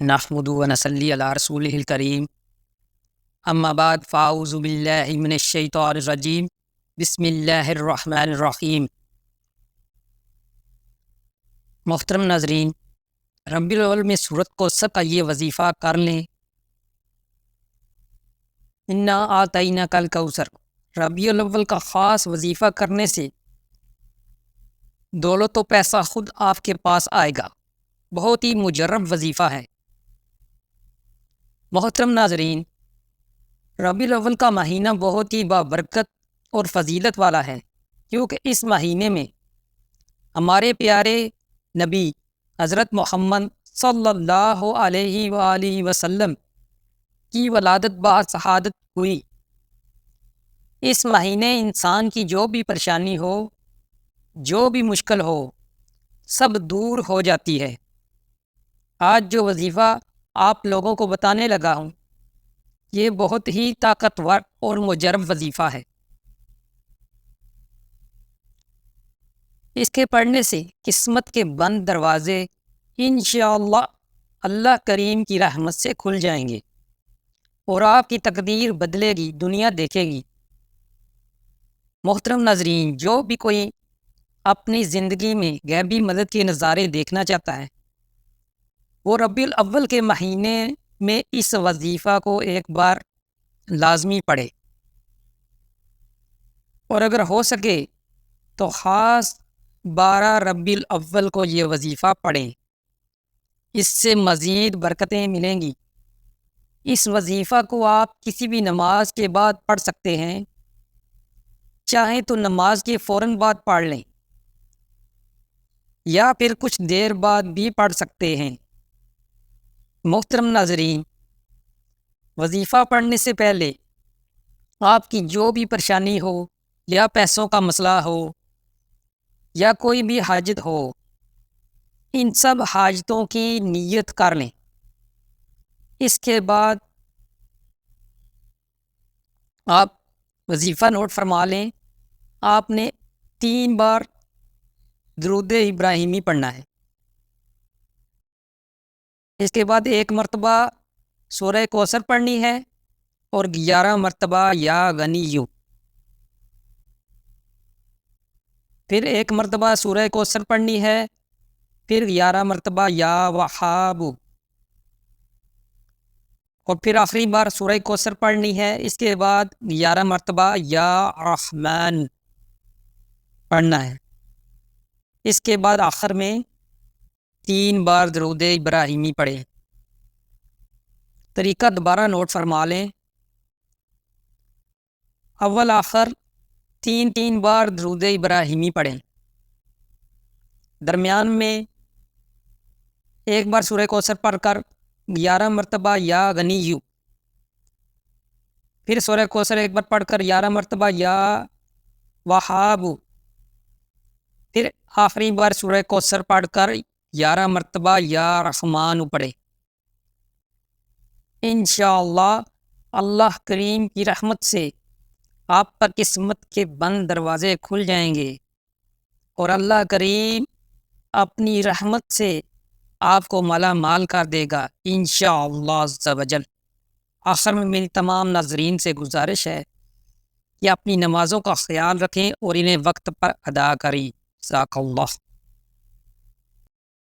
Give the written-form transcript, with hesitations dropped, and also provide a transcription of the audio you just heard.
نحمد و نصلی علی رسولہ الکریم اما بعد فاعوذ باللہ من الشیطان الرجیم بسم اللہ الرحمن الرحیم۔ محترم ناظرین، ربیع الاول میں سورت کو سب کا یہ وظیفہ کر لیں۔ انا آتیناک الکوثر، ربیع الاول کا خاص وظیفہ کرنے سے دولت و پیسہ خود آپ کے پاس آئے گا۔ بہت ہی مجرب وظیفہ ہے۔ محترم ناظرین، ربیع الاول کا مہینہ بہت ہی بابرکت اور فضیلت والا ہے، کیونکہ اس مہینے میں ہمارے پیارے نبی حضرت محمد صلی اللہ علیہ وآلہ وسلم کی ولادت بشہادت ہوئی۔ اس مہینے انسان کی جو بھی پریشانی ہو، جو بھی مشکل ہو، سب دور ہو جاتی ہے۔ آج جو وظیفہ آپ لوگوں کو بتانے لگا ہوں، یہ بہت ہی طاقتور اور مجرب وظیفہ ہے۔ اس کے پڑھنے سے قسمت کے بند دروازے انشاءاللہ اللہ کریم کی رحمت سے کھل جائیں گے اور آپ کی تقدیر بدلے گی، دنیا دیکھے گی۔ محترم ناظرین، جو بھی کوئی اپنی زندگی میں غیبی مدد کے نظارے دیکھنا چاہتا ہے، وہ ربیع الاول کے مہینے میں اس وظیفہ کو ایک بار لازمی پڑھے، اور اگر ہو سکے تو خاص 12 ربیع الاول کو یہ وظیفہ پڑھیں، اس سے مزید برکتیں ملیں گی۔ اس وظیفہ کو آپ کسی بھی نماز کے بعد پڑھ سکتے ہیں، چاہیں تو نماز کے فوراً بعد پڑھ لیں یا پھر کچھ دیر بعد بھی پڑھ سکتے ہیں۔ محترم ناظرین، وظیفہ پڑھنے سے پہلے آپ کی جو بھی پریشانی ہو، یا پیسوں کا مسئلہ ہو، یا کوئی بھی حاجت ہو، ان سب حاجتوں کی نیت کر لیں۔ اس کے بعد آپ وظیفہ نوٹ فرما لیں۔ آپ نے 3 بار درود ابراہیمی پڑھنا ہے۔ اس کے بعد 1 مرتبہ سورہ کوثر پڑھنی ہے اور 11 مرتبہ یا غنیّ، پھر 1 مرتبہ سورہ کوثر پڑھنی ہے، پھر 11 مرتبہ یا وہاب، اور پھر آخری بار سورہ کوثر پڑھنی ہے۔ اس کے بعد 11 مرتبہ یا رحمان پڑھنا ہے۔ اس کے بعد آخر میں 3 بار درود ابراہیمی پڑھیں۔ طریقہ دوبارہ نوٹ فرما لیں۔ اول آخر 3 بار درود ابراہیمی پڑھیں، درمیان میں 1 بار سورہ کوثر پڑھ کر 11 مرتبہ یا غنیّ، پھر سورہ کوثر 1 بار پڑھ کر 11 مرتبہ یا وہاب، پھر آخری بار سورہ کوثر پڑھ کر 11 مرتبہ یا رحمان پڑھے۔ انشاءاللہ اللہ کریم کی رحمت سے آپ پر قسمت کے بند دروازے کھل جائیں گے، اور اللہ کریم اپنی رحمت سے آپ کو مالا مال کر دے گا انشاءاللہ عز و جل۔ آخر میں میری تمام ناظرین سے گزارش ہے کہ اپنی نمازوں کا خیال رکھیں اور انہیں وقت پر ادا کریں۔ جزاک اللہ۔